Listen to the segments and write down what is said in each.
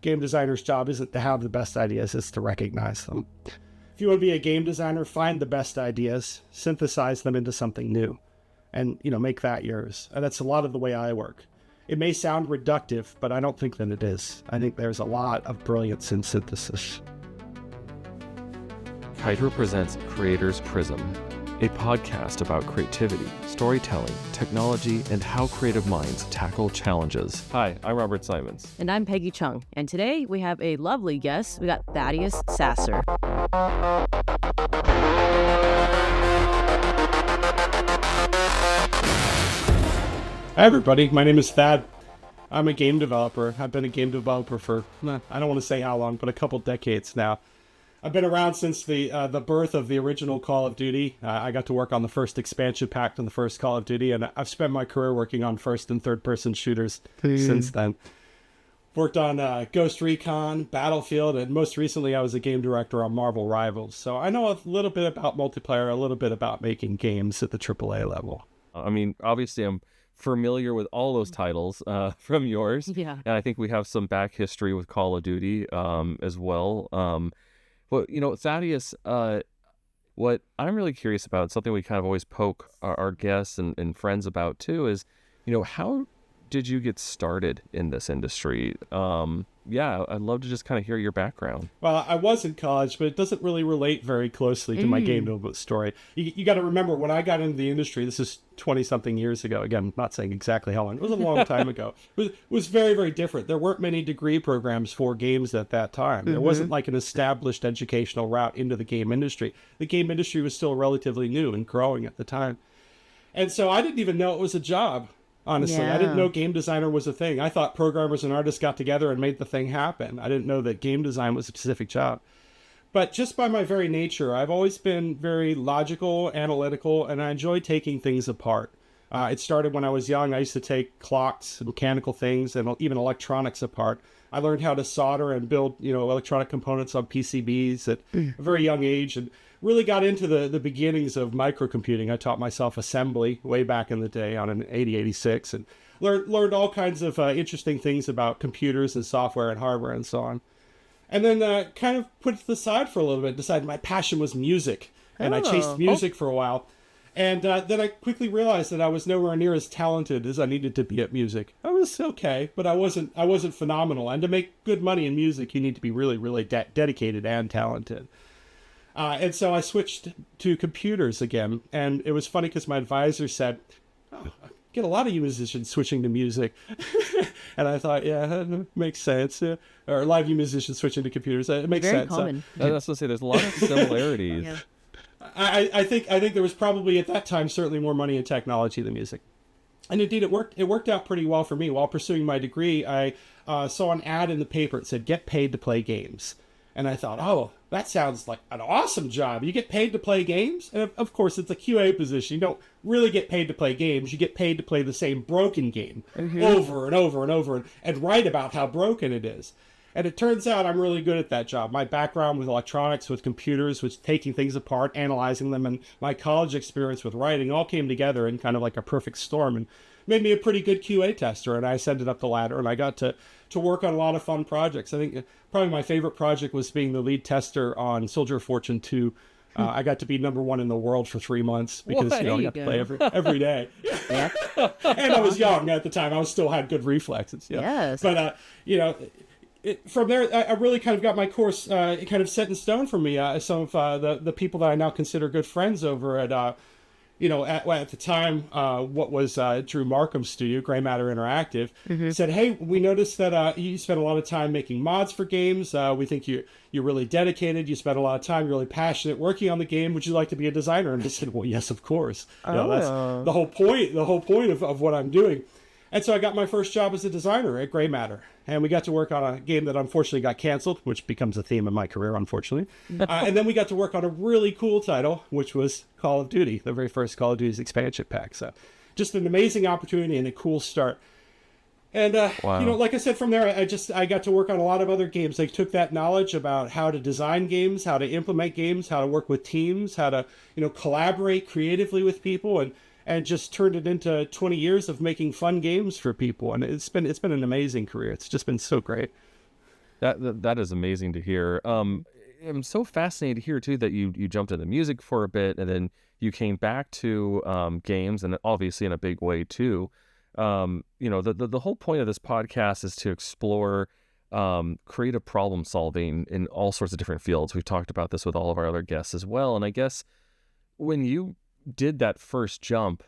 game designer's job isn't to have the best ideas, it's to recognize them. If you want to be a game designer, find the best ideas, synthesize them into something new, and, make that yours. And that's a lot of the way I work. It may sound reductive, but I don't think that it is. I think there's a lot of brilliance in synthesis. Kaidro presents Creators Prism, a podcast about creativity, storytelling, technology, and how creative minds tackle challenges. Hi, I'm Robert Simons. And I'm Peggy Chung. And today we have a lovely guest. We got Thaddeus Sasser. Hi, everybody. My name is Thad. I'm a game developer. I've been a game developer for, I don't want to say how long, but a couple decades now. I've been around since the birth of the original Call of Duty. I got to work on the first expansion pack on the first Call of Duty, and I've spent my career working on first and third person shooters since then. Worked on Ghost Recon, Battlefield, and most recently I was a game director on Marvel Rivals. So I know a little bit about multiplayer, a little bit about making games at the AAA level. I mean, obviously I'm familiar with all those titles from yours. Yeah. And I think we have some back history with Call of Duty as well. But, Thaddeus, what I'm really curious about, something we kind of always poke our guests and friends about too, is, how did you get started in this industry? I'd love to just kind of hear your background. Well, I was in college, but it doesn't really relate very closely to my game development story. You got to remember, when I got into the industry, this is 20-something years ago. Again, I'm not saying exactly how long. It was a long time ago. It was very, very different. There weren't many degree programs for games at that time. There wasn't like an established educational route into the game industry. The game industry was still relatively new and growing at the time. And so I didn't even know it was a job. Honestly, I didn't know game designer was a thing. I thought programmers and artists got together and made the thing happen. I didn't know that game design was a specific job. But just by my very nature, I've always been very logical, analytical, and I enjoy taking things apart. It started when I was young. I used to take clocks and mechanical things and even electronics apart. I learned how to solder and build, electronic components on PCBs at a very young age, and really got into the beginnings of microcomputing. I taught myself assembly way back in the day on an 8086, and learned all kinds of interesting things about computers and software and hardware and so on. And then kind of put it to the side for a little bit, decided my passion was music, and I chased music for a while. And then I quickly realized that I was nowhere near as talented as I needed to be at music. I was okay, but I wasn't phenomenal. And to make good money in music, you need to be really, really dedicated and talented. And so I switched to computers again. And it was funny because my advisor said, I get a lot of you musicians switching to music. And I thought, yeah, that makes sense. Or a lot of you musicians switching to computers. It makes Very sense. common. I was going to say, there's a lot of similarities. Yeah. I think there was probably at that time certainly more money in technology than music. And indeed, it worked out pretty well for me. While pursuing my degree, I saw an ad in the paper. It said, "Get paid to play games." And I thought, oh, that sounds like an awesome job. You get paid to play games? And of course, it's a QA position. You don't really get paid to play games. You get paid to play the same broken game over and over and over and write about how broken it is. And it turns out I'm really good at that job. My background with electronics, with computers, with taking things apart, analyzing them, and my college experience with writing all came together in kind of like a perfect storm and made me a pretty good QA tester. And I ascended up the ladder, and I got to work on a lot of fun projects. I think probably my favorite project was being the lead tester on Soldier of Fortune 2. I got to be #1 in the world for 3 months because I got to play every day. Yeah. And I was young at the time. I still had good reflexes. Yes. But from there, I really kind of got my course kind of set in stone for me. Some of the people that I now consider good friends over at, at the time, what was Drew Markham's studio, Gray Matter Interactive, said, "Hey, we noticed that you spent a lot of time making mods for games. We think you're really dedicated. You spent a lot of time, you're really passionate working on the game. Would you like to be a designer?" And I said, "Well, yes, of course. That's the whole point. The whole point of what I'm doing." And so I got my first job as a designer at Gray Matter. And we got to work on a game that unfortunately got canceled, which becomes a theme of my career, unfortunately. And then we got to work on a really cool title, which was Call of Duty, the very first Call of Duty's expansion pack. So just an amazing opportunity and a cool start. And, like I said, from there, I got to work on a lot of other games. I took that knowledge about how to design games, how to implement games, how to work with teams, how to, collaborate creatively with people, and just turned it into 20 years of making fun games for people. And it's been an amazing career. It's just been so great. That is amazing to hear. I'm so fascinated to hear too that you jumped into music for a bit and then you came back to games, and obviously in a big way too. The whole point of this podcast is to explore creative problem solving in all sorts of different fields. We've talked about this with all of our other guests as well. And I guess when you did that first jump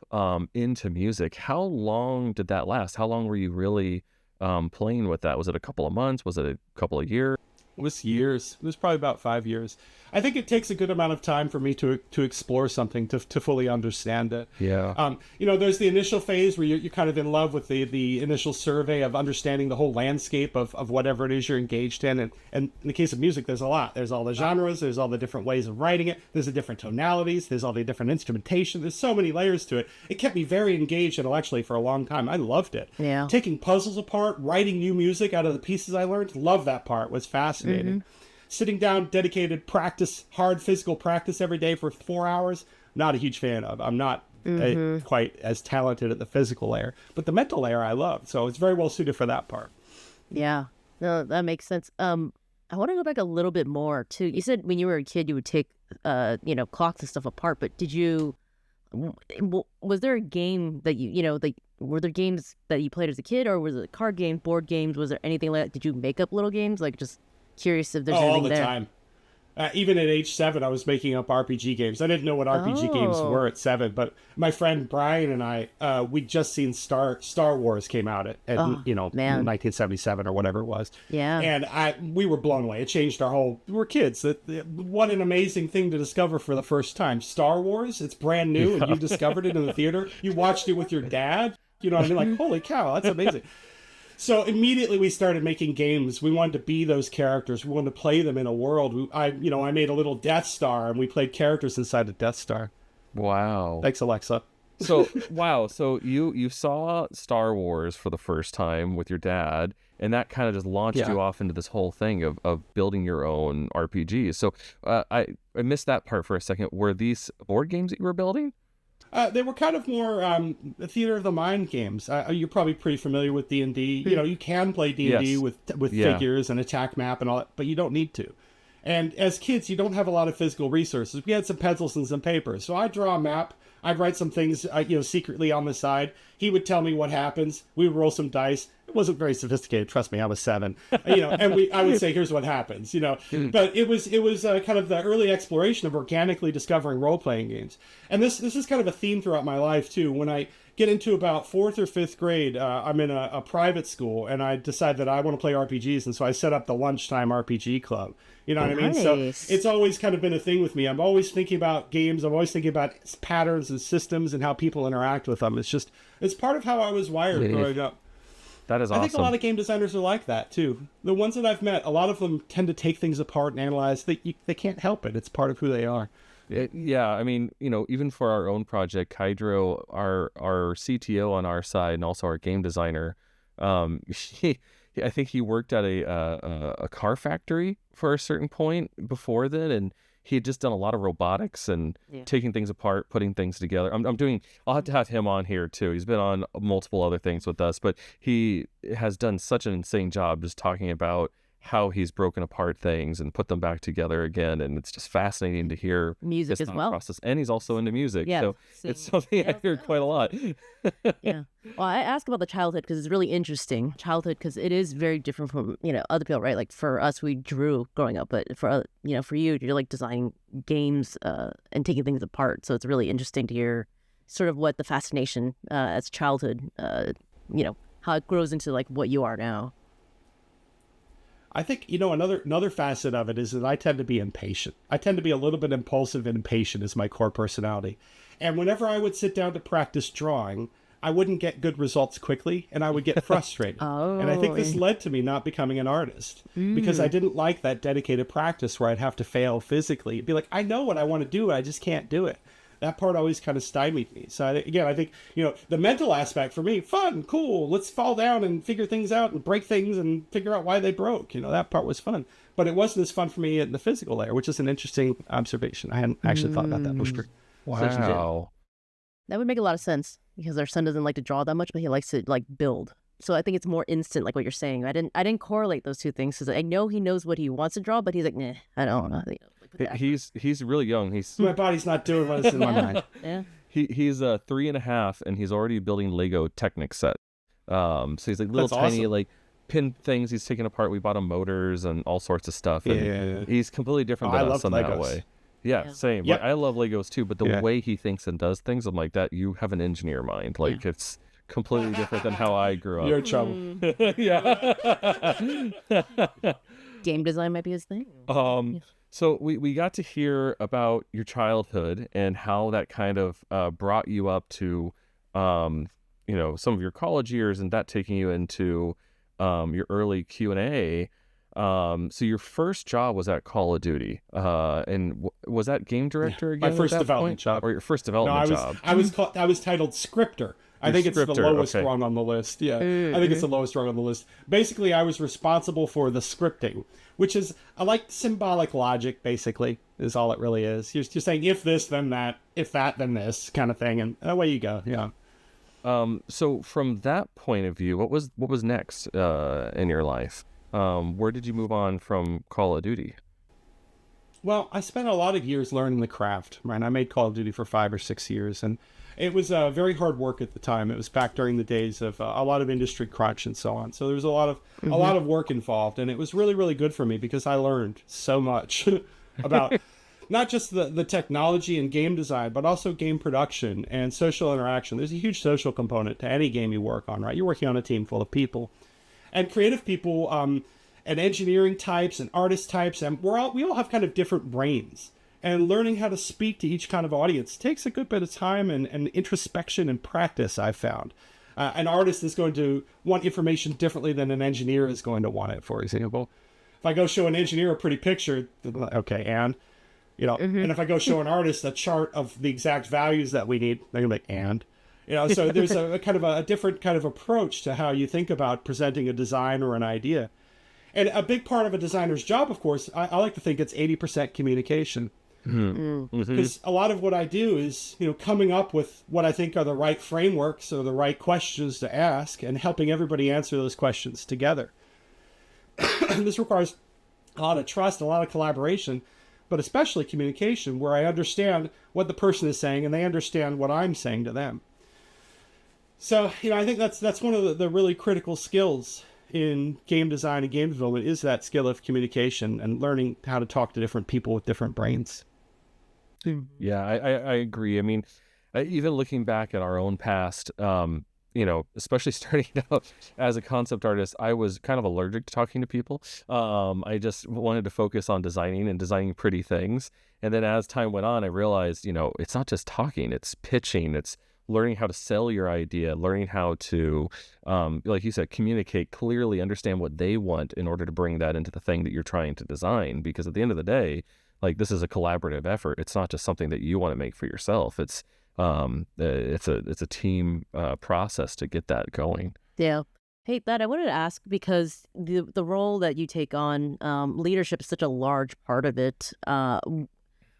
into music, how long did that last? How long were you really playing with that? Was it a couple of months? Was it a couple of years? It was years. It was probably about 5 years. I think it takes a good amount of time for me to explore something, to fully understand it. Yeah. There's the initial phase where you're kind of in love with the initial survey of understanding the whole landscape of whatever it is you're engaged in. And in the case of music, there's a lot. There's all the genres. There's all the different ways of writing it. There's the different tonalities. There's all the different instrumentation. There's so many layers to it. It kept me very engaged intellectually for a long time. I loved it. Yeah. Taking puzzles apart, writing new music out of the pieces I learned. Love that part. Was fascinating. Sitting down, dedicated practice, hard physical practice every day for 4 hours, not a huge fan of. I'm not quite as talented at the physical layer, but the mental layer I love. So it's very well suited for that part. Yeah, no, that makes sense. I want to go back a little bit more to, you said when you were a kid, you would take, clocks and stuff apart, but was there a game that were there games that you played as a kid, or was it card games, board games? Was there anything like that? Did you make up little games? Like, just curious if there's anything all the there. time. Even at age 7, I was making up RPG games. I didn't know what RPG games were at 7, but my friend Brian and I, we'd just seen Star Wars came out at 1977 or whatever it was. Yeah. And we were blown away. It changed our whole. We were kids. What an amazing thing to discover for the first time. Star Wars. It's brand new, and you discovered it in the theater. You watched it with your dad. You know what I mean? Like, holy cow, that's amazing. So immediately we started making games. We wanted to be those characters. We wanted to play them in a world. I made a little Death Star, and we played characters inside the Death Star. Wow. Thanks, Alexa. So, wow. So you saw Star Wars for the first time with your dad, and that kind of just launched you off into this whole thing of building your own RPGs. So I missed that part for a second. Were these board games that you were building? They were kind of more theater of the mind games. You're probably pretty familiar with D&D. You can play D&D with figures and attack map and all that, but you don't need to. And as kids, you don't have a lot of physical resources. We had some pencils and some paper. So I'd draw a map. I'd write some things, secretly on the side. He would tell me what happens. We would roll some dice. It wasn't very sophisticated. Trust me, I was 7. And I would say, here's what happens. But it was kind of the early exploration of organically discovering role-playing games. And this is kind of a theme throughout my life too. When I get into about 4th or 5th grade, I'm in a private school, and I decide that I want to play RPGs, and so I set up the lunchtime RPG club. You know what I mean? So it's always kind of been a thing with me. I'm always thinking about games. I'm always thinking about patterns and systems and how people interact with them. It's part of how I was wired growing up. That is awesome. I think a lot of game designers are like that too. The ones that I've met, a lot of them tend to take things apart and analyze. They can't help it. It's part of who they are. Yeah, I mean, even for our own project, Kaidro, our CTO on our side, and also our game designer, I think he worked at a car factory for a certain point before then, and he had just done a lot of robotics and taking things apart, putting things together. I'll have to have him on here too. He's been on multiple other things with us, but he has done such an insane job just talking about how he's broken apart things and put them back together again, and it's just fascinating to hear music as well. Process. And he's also into music, so it's something I hear quite a lot. Yeah. Well, I ask about the childhood because it's really interesting. Childhood, because it is very different from other people, right? Like for us, we drew growing up, but for you, you're like designing games and taking things apart. So it's really interesting to hear sort of what the fascination as childhood, how it grows into like what you are now. I think, another facet of it is that I tend to be impatient. I tend to be a little bit impulsive and impatient as my core personality. And whenever I would sit down to practice drawing, I wouldn't get good results quickly, and I would get frustrated. And I think this led to me not becoming an artist because I didn't like that dedicated practice where I'd have to fail physically. It'd be like, I know what I want to do, I just can't do it. That part always kind of stymied me. So I think, the mental aspect for me, fun, cool, let's fall down and figure things out and break things and figure out why they broke. That part was fun. But it wasn't as fun for me in the physical layer, which is an interesting observation. I hadn't actually thought about that before. Wow. That would make a lot of sense because our son doesn't like to draw that much, but he likes to like build. So I think it's more instant, like what you're saying. I didn't correlate those two things because I know he knows what he wants to draw, but he's like, nah, I don't know. You know, like, put the effort. He's really young. He's My body's not doing what is in my mind. Yeah. he's 3.5, and he's already building Lego Technic set. So he's like little That's tiny awesome. like pin things he's taking apart. We bought him motors and all sorts of stuff. And Yeah. he's completely different Oh, than I us love in that Legos. way. Yeah, Yeah. same. Yep. Like, I love Legos too, but the Yeah. way he thinks and does things, I'm like, that you have an engineer mind. Like it's completely different than how I grew You're up. in trouble. Yeah. Game design might be his thing. So we got to hear about your childhood and how that kind of brought you up to, some of your college years, and that taking you into your early Q&A. So your first job was at Call of Duty, and was that game director again? My first at that development point? job. Or your first No, development job? I was titled scripter. I You're think it's the scripter, lowest okay. rung on the list. Yeah, I think it's the lowest rung on the list. Basically, I was responsible for the scripting, which is like symbolic logic. Basically, is all it really is. You're saying if this, then that; if that, then this, kind of thing, and away you go. Yeah. So from that point of view, what was next in your life? Where did you move on from Call of Duty? Well, I spent a lot of years learning the craft, right? I made Call of Duty for 5 or 6 years, and it was very hard work at the time. It was back during the days of a lot of industry crunch and so on. So there was a lot of work involved, and it was really, really good for me because I learned so much about not just the technology and game design, but also game production and social interaction. There's a huge social component to any game you work on, right? You're working on a team full of people. And creative people, and engineering types and artist types, and we all have kind of different brains. And learning how to speak to each kind of audience takes a good bit of time and introspection and practice, I've found. An artist is going to want information differently than an engineer is going to want it, for example. If I go show an engineer a pretty picture, okay, and if I go show an artist a chart of the exact values that we need, they're going to be like, and? So there's a kind of a different kind of approach to how you think about presenting a design or an idea. And a big part of a designer's job, of course, I like to think it's 80% communication. Because a lot of what I do is, coming up with what I think are the right frameworks or the right questions to ask and helping everybody answer those questions together. This requires a lot of trust, a lot of collaboration, but especially communication, where I understand what the person is saying and they understand what I'm saying to them. So, I think that's one of the really critical skills in game design and game development is that skill of communication and learning how to talk to different people with different brains. Yeah, I agree. I mean, even looking back at our own past, especially starting out as a concept artist, I was kind of allergic to talking to people. I just wanted to focus on designing pretty things. And then as time went on, I realized, it's not just talking, it's pitching, it's learning how to sell your idea, learning how to, like you said, communicate clearly, understand what they want in order to bring that into the thing that you're trying to design. Because at the end of the day, like, this is a collaborative effort. It's not just something that you want to make for yourself. It's a team process to get that going. Yeah. Hey, Thad, I wanted to ask because the role that you take on, leadership is such a large part of it.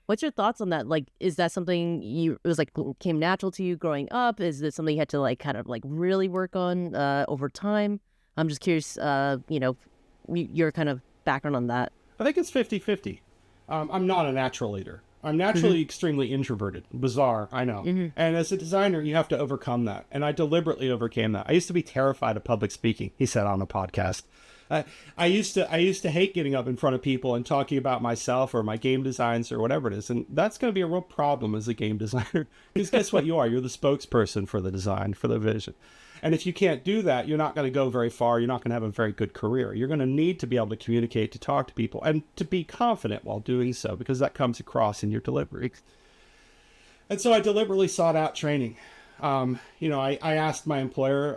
What's your thoughts on that? Like, is that something it was like came natural to you growing up? Is it something you had to like kind of like really work on over time? I'm just curious, your kind of background on that. I think it's 50-50. I'm not a natural leader. I'm naturally extremely introverted. Bizarre, I know. And as a designer, you have to overcome that. And I deliberately overcame that. I used to be terrified of public speaking, he said on a podcast. I used to hate getting up in front of people and talking about myself or my game designs or whatever it is. And that's going to be a real problem as a game designer. Because guess what you are? You're the spokesperson for the design, for the vision. And if you can't do that, you're not going to go very far. You're not going to have a very good career. You're going to need to be able to communicate, to talk to people, and to be confident while doing so, because that comes across in your delivery. And so I deliberately sought out training. I asked my employer,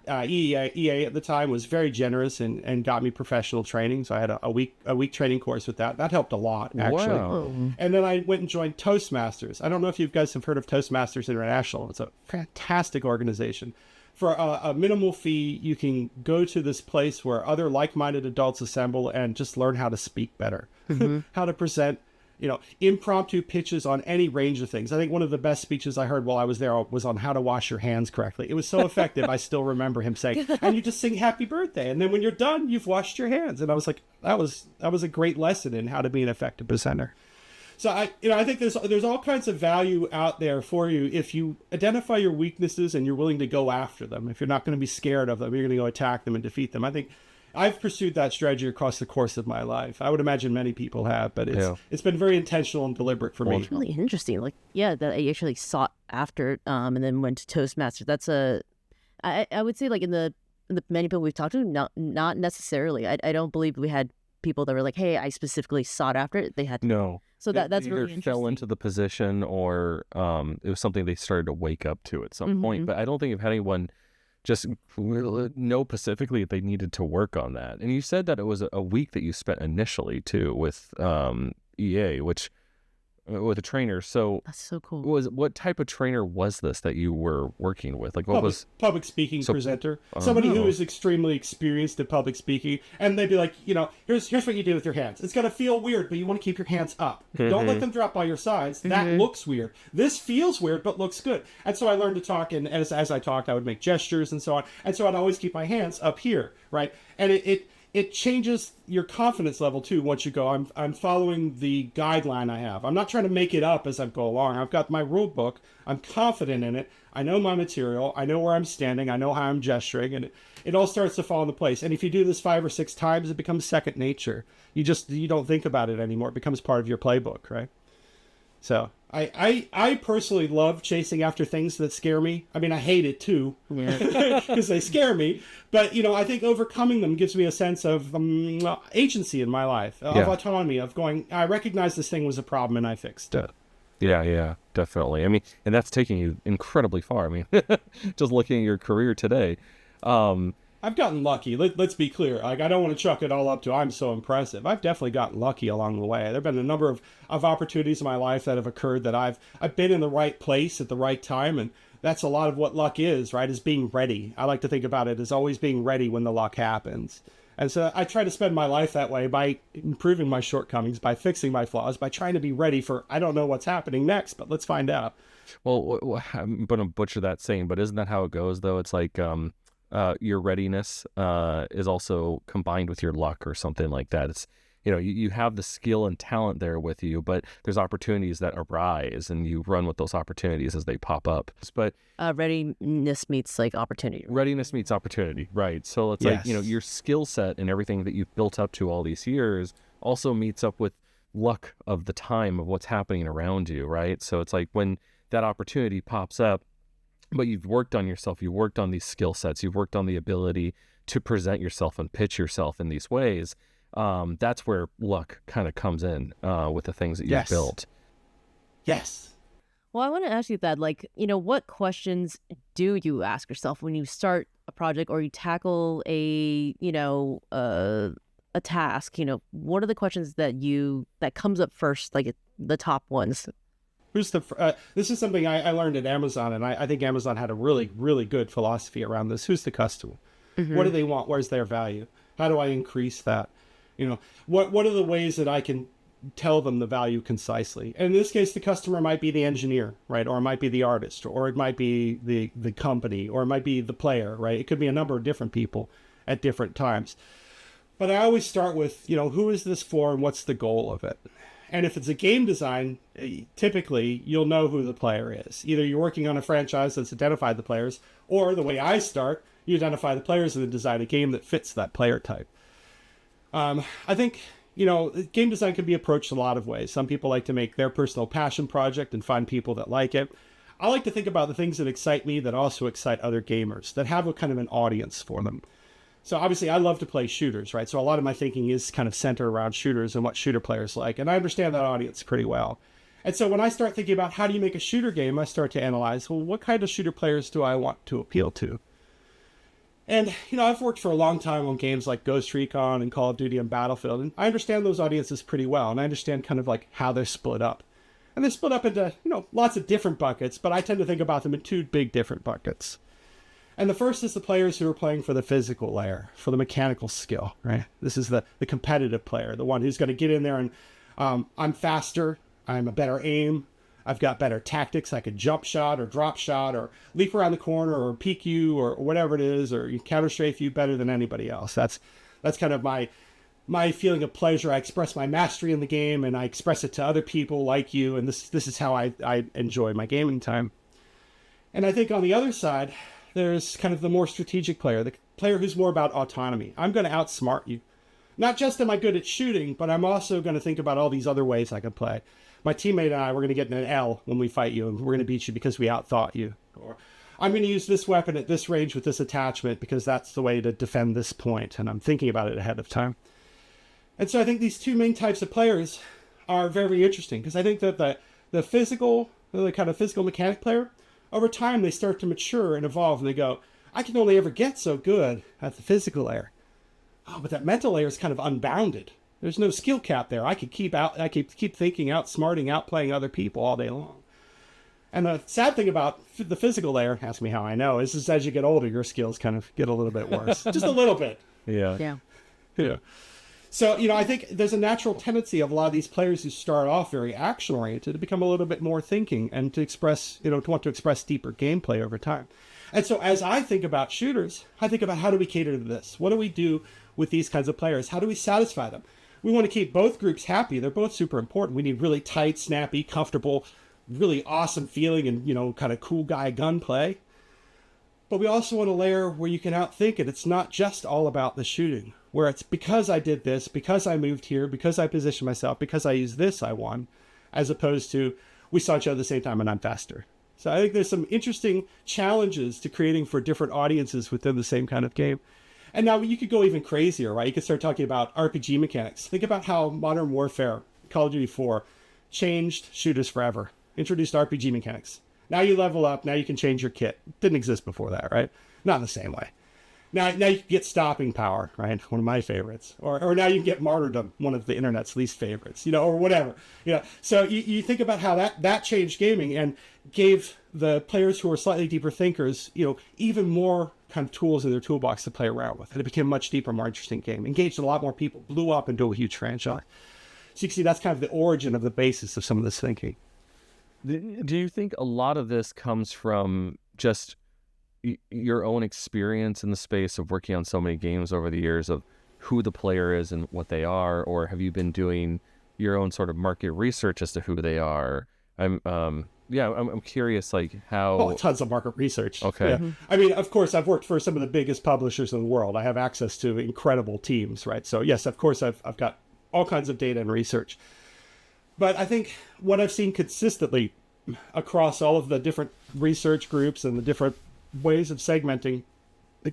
EA at the time was very generous and got me professional training. So I had a week training course with that. That helped a lot, actually. Wow. And then I went and joined Toastmasters. I don't know if you guys have heard of Toastmasters International. It's a fantastic organization. For a minimal fee, you can go to this place where other like-minded adults assemble and just learn how to speak better, how to present impromptu pitches on any range of things. I think one of the best speeches I heard while I was there was on how to wash your hands correctly. It was so effective. I still remember him saying, and you just sing happy birthday. And then when you're done, you've washed your hands. And I was like, that was a great lesson in how to be an effective presenter. So I think there's all kinds of value out there for you if you identify your weaknesses and you're willing to go after them. If you're not going to be scared of them, you're going to go attack them and defeat them. I think I've pursued that strategy across the course of my life. I would imagine many people have, but it's been very intentional and deliberate for me. It's really interesting. Like, yeah, that I actually sought after it, and then went to Toastmasters. That's I would say, like, in the many people we've talked to, not necessarily. I don't believe we had people that were like, hey, I specifically sought after it. They had no. So that's either really interesting. fell into the position or it was something they started to wake up to at some point. But I don't think I've had anyone just know specifically that they needed to work on that. And you said that it was a week that you spent initially too with EA, which with a trainer. So that's so cool. What type of trainer was this that you were working with? Like, what was public speaking presenter? Somebody who is extremely experienced at public speaking, and they'd be like, here's what you do with your hands. It's gonna feel weird, but you want to keep your hands up. Don't let them drop by your sides. That looks weird. This feels weird, but looks good. And so I learned to talk, and as I talked, I would make gestures and so on. And so I'd always keep my hands up here, right? And it changes your confidence level too once you go, I'm following the guideline I have. I'm not trying to make it up as I go along. I've got my rule book. I'm confident in it. I know my material. I know where I'm standing. I know how I'm gesturing, and it all starts to fall into place. And if you do this 5 or 6 times, it becomes second nature. You don't think about it anymore. It becomes part of your playbook, right? So I personally love chasing after things that scare me. I mean, I hate it too, because they scare me. But, I think overcoming them gives me a sense of agency in my life, of autonomy, of going, I recognize this thing was a problem and I fixed it. Yeah, definitely. I mean, and that's taking you incredibly far. I mean, just looking at your career today. I've gotten lucky. Let's be clear. Like, I don't want to chuck it all up to I'm so impressive. I've definitely gotten lucky along the way. There have been a number of opportunities in my life that have occurred that I've been in the right place at the right time, and that's a lot of what luck is, right? Is being ready. I like to think about it as always being ready when the luck happens. And so I try to spend my life that way by improving my shortcomings, by fixing my flaws, by trying to be ready for, I don't know what's happening next, but let's find out. Well, I'm going to butcher that saying, but isn't that how it goes, though? It's like your readiness is also combined with your luck or something like that. It's, you have the skill and talent there with you, but there's opportunities that arise and you run with those opportunities as they pop up. But readiness meets like opportunity. Readiness meets opportunity, right? So it's like, your skill set and everything that you've built up to all these years also meets up with luck of the time of what's happening around you, right? So it's like when that opportunity pops up, but you've worked on yourself, you've worked on these skill sets, you've worked on the ability to present yourself and pitch yourself in these ways. That's where luck kind of comes in with the things that you've built. Yes. Well, I want to ask you that, like, what questions do you ask yourself when you start a project or you tackle a task? What are the questions that comes up first, like the top ones? This is something I learned at Amazon, and I think Amazon had a really, really good philosophy around this. Who's the customer? What do they want? Where's their value? How do I increase that? What are the ways that I can tell them the value concisely? And in this case, the customer might be the engineer, right? Or it might be the artist, or it might be the company, or it might be the player, right? It could be a number of different people at different times. But I always start with, who is this for and what's the goal of it? And if it's a game design, typically you'll know who the player is. Either you're working on a franchise that's identified the players, or the way I start, you identify the players and then design a game that fits that player type. I think, game design can be approached a lot of ways. Some people like to make their personal passion project and find people that like it. I like to think about the things that excite me that also excite other gamers, that have a kind of an audience for them. So obviously I love to play shooters, right? So a lot of my thinking is kind of centered around shooters and what shooter players like. And I understand that audience pretty well. And so when I start thinking about how do you make a shooter game, I start to analyze, well, what kind of shooter players do I want to appeal to? And, I've worked for a long time on games like Ghost Recon and Call of Duty and Battlefield, and I understand those audiences pretty well, and I understand kind of like how they're split up. And they're split up into, lots of different buckets, but I tend to think about them in 2 big different buckets. And the first is the players who are playing for the physical layer, for the mechanical skill, right? This is the competitive player, the one who's going to get in there and I'm faster. I'm a better aim. I've got better tactics. I could jump shot or drop shot or leap around the corner or peek you or whatever it is, or you counter strafe you better than anybody else. That's kind of my feeling of pleasure. I express my mastery in the game, and I express it to other people like you. And this is how I enjoy my gaming time. And I think on the other side, there's kind of the more strategic player, the player who's more about autonomy. I'm going to outsmart you. Not just am I good at shooting, but I'm also going to think about all these other ways I can play. My teammate and I, we're going to get an L when we fight you, and we're going to beat you because we outthought you. Or I'm going to use this weapon at this range with this attachment because that's the way to defend this point, and I'm thinking about it ahead of time. And so I think these two main types of players are very interesting, because I think that the kind of physical mechanic player, over time they start to mature and evolve, and they go, I can only ever get so good at the physical layer. Oh, but that mental layer is kind of unbounded. There's no skill cap there. I could keep thinking, outsmarting, outplaying other people all day long. And the sad thing about the physical layer, ask me how I know, is as you get older, your skills kind of get a little bit worse. Just a little bit. Yeah. So, I think there's a natural tendency of a lot of these players who start off very action-oriented to become a little bit more thinking and to express, to want to express deeper gameplay over time. And so as I think about shooters, I think about how do we cater to this? What do we do with these kinds of players? How do we satisfy them? We want to keep both groups happy. They're both super important. We need really tight, snappy, comfortable, really awesome feeling and, kind of cool guy gunplay. But we also want a layer where you can outthink it. It's not just all about the shooting, where it's because I did this, because I moved here, because I positioned myself, because I used this, I won, as opposed to we saw each other at the same time and I'm faster. So I think there's some interesting challenges to creating for different audiences within the same kind of game. And now you could go even crazier, right? You could start talking about RPG mechanics. Think about how Modern Warfare, Call of Duty 4, changed shooters forever, introduced RPG mechanics. Now you level up, now you can change your kit. Didn't exist before that, right? Not in the same way. Now you can get stopping power, right? One of my favorites. Or now you can get martyrdom, one of the internet's least favorites, or whatever. So you think about how that changed gaming and gave the players who are slightly deeper thinkers, even more kind of tools in their toolbox to play around with. And it became a much deeper, more interesting game. Engaged a lot more people, blew up into a huge franchise. So you can see that's kind of the origin of the basis of some of this thinking. Do you think a lot of this comes from just your own experience in the space of working on so many games over the years of who the player is and what they are, or have you been doing your own sort of market research as to who they are? I'm curious, like how. Tons of market research. Okay. Yeah. Mm-hmm. I mean, of course, I've worked for some of the biggest publishers in the world. I have access to incredible teams, right? So yes, of course, I've got all kinds of data and research. But I think what I've seen consistently across all of the different research groups and the different ways of segmenting the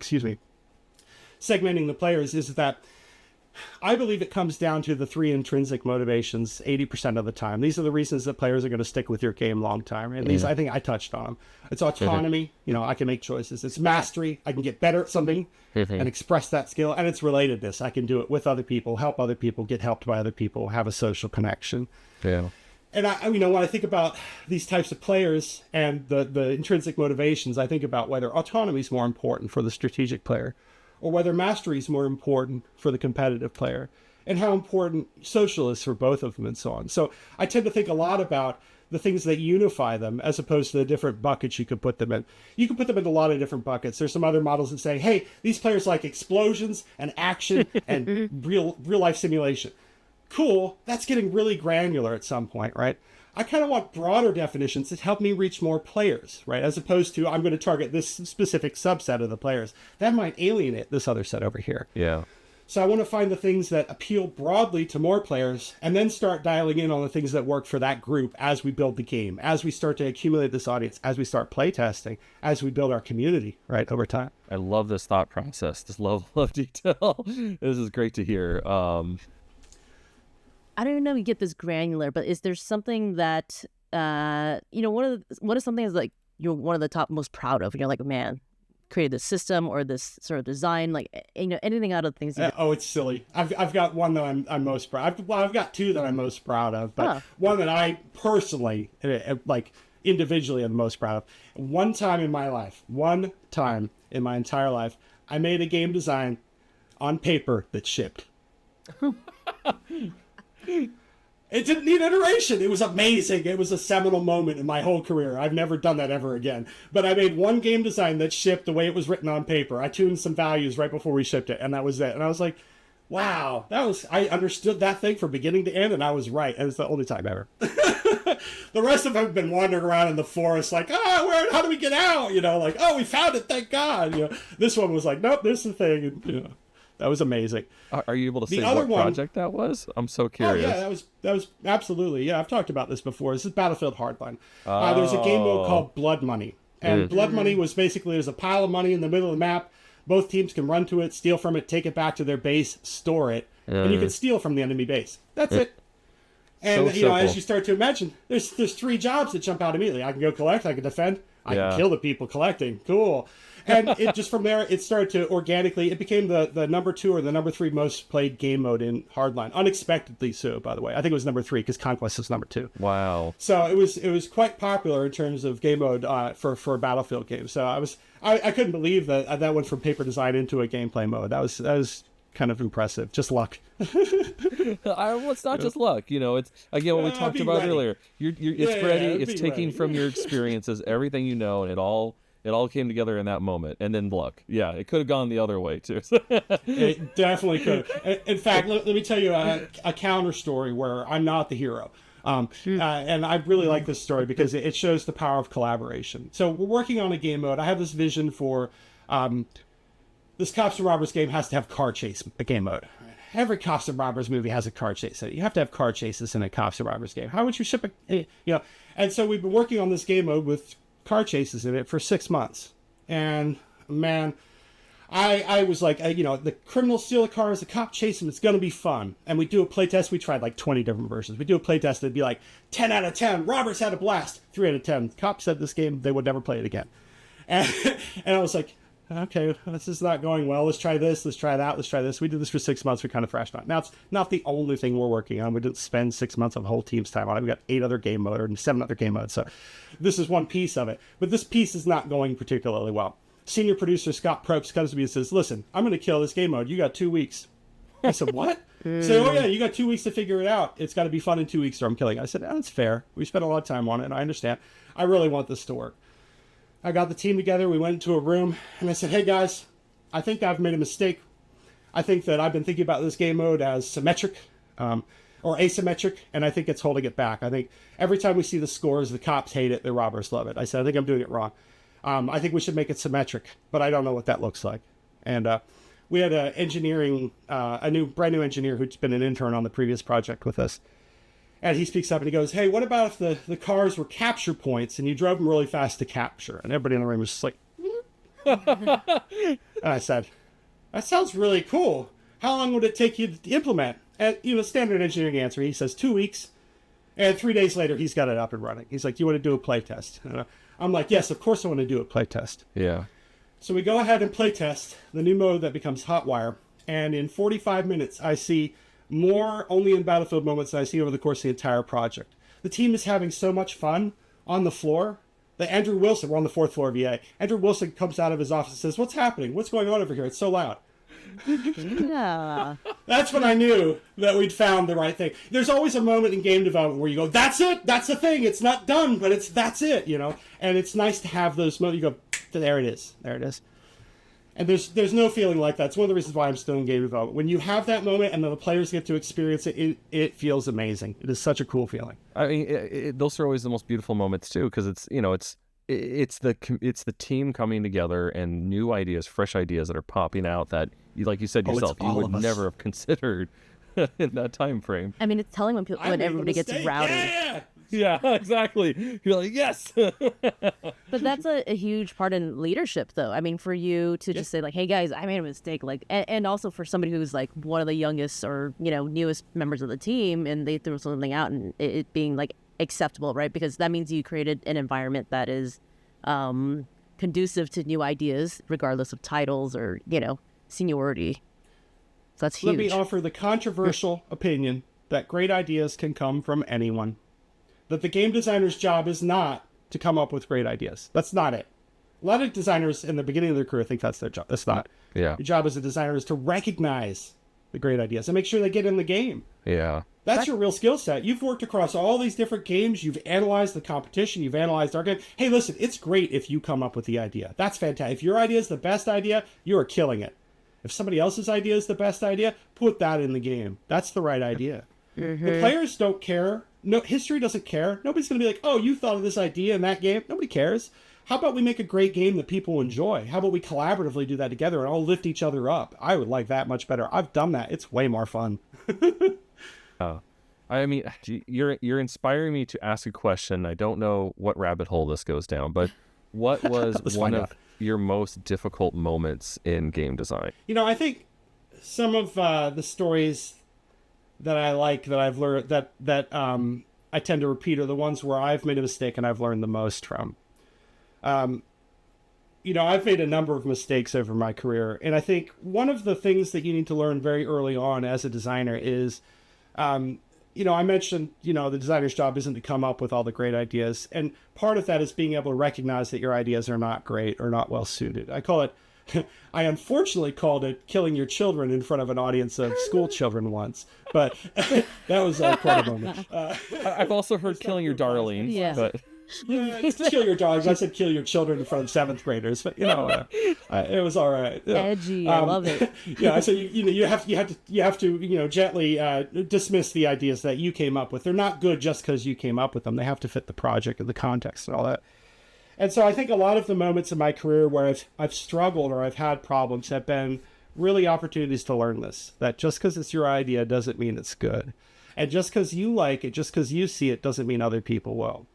players is that I believe it comes down to the three intrinsic motivations 80% of the time. These are the reasons that players are going to stick with your game long time. And these, I think I touched on them. It's autonomy. I can make choices. It's mastery. I can get better at something and express that skill. And it's relatedness. I can do it with other people, help other people, get helped by other people, have a social connection. Yeah. And when I think about these types of players and the intrinsic motivations, I think about whether autonomy is more important for the strategic player or whether mastery is more important for the competitive player, and how important social is for both of them and so on. So I tend to think a lot about the things that unify them as opposed to the different buckets you could put them in. You can put them in a lot of different buckets. There's some other models that say, hey, these players like explosions and action and real life simulation. Cool, that's getting really granular at some point, right? I kind of want broader definitions that help me reach more players, right? As opposed to, I'm going to target this specific subset of the players. That might alienate this other set over here. Yeah. So I want to find the things that appeal broadly to more players and then start dialing in on the things that work for that group as we build the game, as we start to accumulate this audience, as we start playtesting, as we build our community, right, over time. I love this thought process, this level of detail. This is great to hear. I don't even know if you get this granular, but is there something that, what is something that's like you're one of the top most proud of? And you're like, man, created this system or this sort of design, like, anything out of things. It's silly. I've got one that I'm most proud of. I've got two that I'm most proud of, but one that I personally, individually am the most proud of. One time in my entire life, I made a game design on paper that shipped. It didn't need iteration. It was amazing. It was a seminal moment in my whole career. I've never done that ever again. But I made one game design that shipped the way it was written on paper. I tuned some values right before we shipped it, and that was it. And I was like, wow, I understood that thing from beginning to end, and I was right. And it's the only time ever. The rest of them have been wandering around in the forest like, how do we get out? Like, we found it, thank God. This one was like, nope, this is the thing. And, that was amazing. Are you able to say what project that was? I'm so curious. Oh, yeah, that was absolutely. Yeah, I've talked about this before. This is Battlefield Hardline. There's a game mode called Blood Money. And Blood Money was basically, there's a pile of money in the middle of the map. Both teams can run to it, steal from it, take it back to their base, store it, and you can steal from the enemy base. That's it. And, as you start to imagine, there's 3 jobs that jump out immediately. I can go collect, I can defend, I can kill the people collecting. Cool. And it just from there, it started to organically, it became the number 2 or the number 3 most played game mode in Hardline. Unexpectedly so, by the way. I think it was number 3 because Conquest was number 2. Wow. So it was quite popular in terms of game mode for a Battlefield game. So I couldn't believe that went from paper design into a gameplay mode. That was kind of impressive. Just luck. Well, it's not just luck. It's again what we talked about earlier. It's ready. It's taking from your experiences everything and it all came together in that moment, and then luck. Yeah, it could have gone the other way too. It definitely could. In fact, let me tell you a counter story where I'm not the hero. And I really like this story because it shows the power of collaboration. So we're working on a game mode. I have this vision for this Cops and Robbers game has to have car chase game mode. Every Cops and Robbers movie has a car chase. So you have to have car chases in a Cops and Robbers game. How would you ship And so we've been working on this game mode with car chases in it for 6 months. And man, I was like, the criminals steal the cars, the cop chase them, it's going to be fun. And we do a playtest. We tried like 20 different versions. We do a playtest, it'd be like 10 out of 10. Robbers had a blast. 3 out of 10. Cops said this game, they would never play it again. And I was like, okay, this is not going well. Let's try this. Let's try that. Let's try this. We did this for 6 months. We kind of thrashed on it. Now, it's not the only thing we're working on. We didn't spend 6 months of the whole team's time on it. We got 8 other game modes and 7 other game modes. So this is one piece of it. But this piece is not going particularly well. Senior producer Scott Probst comes to me and says, listen, I'm going to kill this game mode. You got 2 weeks. I said, what? So, you got 2 weeks to figure it out. It's got to be fun in 2 weeks or I'm killing it. I said, that's fair. We spent a lot of time on it, and I understand. I really want this to work. I got the team together. We went into a room, and I said, hey, guys, I think I've made a mistake. I think that I've been thinking about this game mode as symmetric or asymmetric, and I think it's holding it back. I think every time we see the scores, the cops hate it, the robbers love it. I said, I think I'm doing it wrong. I think we should make it symmetric, but I don't know what that looks like. And we had a brand new engineer who's been an intern on the previous project with us. And he speaks up and he goes, hey, what about if the cars were capture points and you drove them really fast to capture? And everybody in the room was just like, and I said, that sounds really cool. How long would it take you to implement? And, standard engineering answer, he says 2 weeks. And 3 days later, he's got it up and running. He's like, do you want to do a play test? And I'm like, yes, of course I want to do a play test. Yeah. So we go ahead and play test the new mode that becomes Hotwire. And in 45 minutes, I see more only in Battlefield moments than I see over the course of the entire project. The team is having so much fun on the floor that Andrew Wilson, we're on the 4th floor of EA, Andrew Wilson comes out of his office and says, what's happening? What's going on over here? It's so loud. Yeah. That's when I knew that we'd found the right thing. There's always a moment in game development where you go, that's it, that's the thing, it's not done, but that's it, And it's nice to have those moments. You go, there it is. And there's no feeling like that. It's one of the reasons why I'm still in game development. When you have that moment and then the players get to experience it, it feels amazing. It is such a cool feeling. I mean, those are always the most beautiful moments too, because it's the team coming together and new ideas, fresh ideas that are popping out that, like you said yourself, you would never have considered in that time frame. I mean, it's telling when everybody gets rowdy. Yeah, exactly. You're like, yes. But that's a huge part in leadership, though. I mean, for you to just say, like, hey, guys, I made a mistake. Like, and also for somebody who's, like, one of the youngest or, newest members of the team, and they threw something out and it being, like, acceptable, right? Because that means you created an environment that is conducive to new ideas, regardless of titles or, seniority. So that's huge. Let me offer the controversial opinion that great ideas can come from anyone. That the game designer's job is not to come up with great ideas. That's not it. A lot of designers in the beginning of their career think that's their job. That's not. Yeah. Your job as a designer is to recognize the great ideas and make sure they get in the game. Yeah. That's your real skill set. You've worked across all these different games. You've analyzed the competition. You've analyzed our game. Hey, listen, it's great if you come up with the idea. That's fantastic. If your idea is the best idea, you are killing it. If somebody else's idea is the best idea, put that in the game. That's the right idea. Mm-hmm. The players don't care. No, history doesn't care. Nobody's going to be like, oh, you thought of this idea in that game. Nobody cares. How about we make a great game that people enjoy? How about we collaboratively do that together and all lift each other up? I would like that much better. I've done that. It's way more fun. Oh, I mean, you're inspiring me to ask a question. I don't know what rabbit hole this goes down, but what was one of your most difficult moments in game design? You know, I think some of the stories that I like, that I've learned, that I tend to repeat are the ones where I've made a mistake and I've learned the most from. You know, I've made a number of mistakes over my career, and I think one of the things that you need to learn very early on as a designer is, you know, I mentioned, you know, the designer's job isn't to come up with all the great ideas, and part of that is being able to recognize that your ideas are not great or not well suited. I call it, I unfortunately called it killing your children in front of an audience of school children once, but that was quite a moment. I've also heard killing your darling, but... kill your dogs. I said kill your children in front of 7th graders, but you know, it was all right. Edgy, I love it. Yeah, so you have to you know, gently dismiss the ideas that you came up with. They're not good just because you came up with them. They have to fit the project and the context and all that. And so I think a lot of the moments in my career where I've struggled or I've had problems have been really opportunities to learn this. That just because it's your idea doesn't mean it's good, and just because you like it, just because you see it, doesn't mean other people will.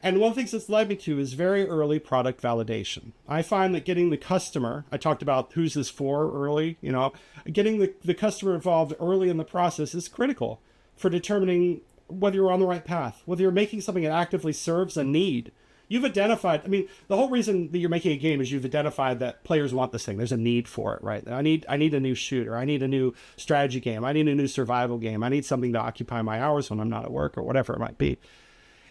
And one of the things that's led me to is very early product validation. I find that getting the customer, I talked about who's this for early, you know, getting the customer involved early in the process is critical for determining whether you're on the right path, whether you're making something that actively serves a need. You've identified, I mean, the whole reason that you're making a game is you've identified that players want this thing. There's a need for it, right? I need a new shooter. I need a new strategy game. I need a new survival game. I need something to occupy my hours when I'm not at work or whatever it might be.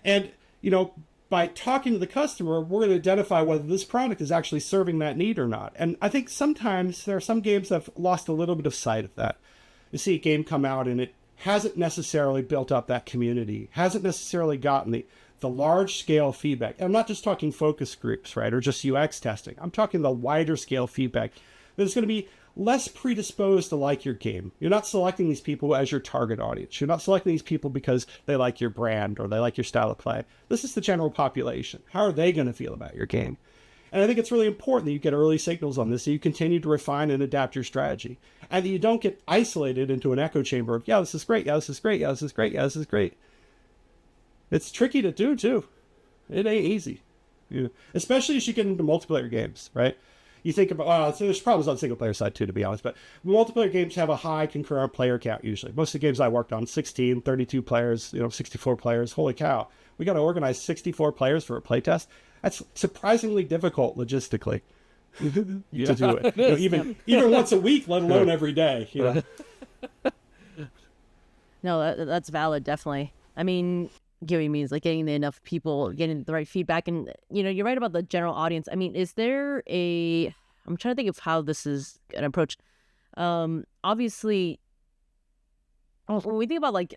And you know, by talking to the customer, we're going to identify whether this product is actually serving that need or not. And I think sometimes there are some games that have lost a little bit of sight of that. You see a game come out and it hasn't necessarily built up that community, hasn't necessarily gotten the large-scale feedback. And I'm not just talking focus groups, right, or just UX testing. I'm talking the wider-scale feedback that is going to be less predisposed to like your game. You're not selecting these people as your target audience. You're not selecting these people because they like your brand or they like your style of play. This is the general population. How are they going to feel about your game? And I think it's really important that you get early signals on this, so you continue to refine and adapt your strategy. And that you don't get isolated into an echo chamber of, yeah, this is great, yeah, this is great, yeah, this is great, yeah, this is great. It's tricky to do, too. It ain't easy. You know, especially as you get into multiplayer games, right? You think about, so there's problems on the single player side too, to be honest, but multiplayer games have a high concurrent player count usually. Most of the games I worked on, 16, 32 players, you know, 64 players. Holy cow. We got to organize 64 players for a playtest. That's surprisingly difficult logistically to do it. You know, even once a week, let alone every day. You know? No, that's valid, definitely. I mean, giving means like getting enough people, getting the right feedback, and you know, you're right about the general audience. I mean, is there I'm trying to think of how this is an approach. Obviously, when we think about like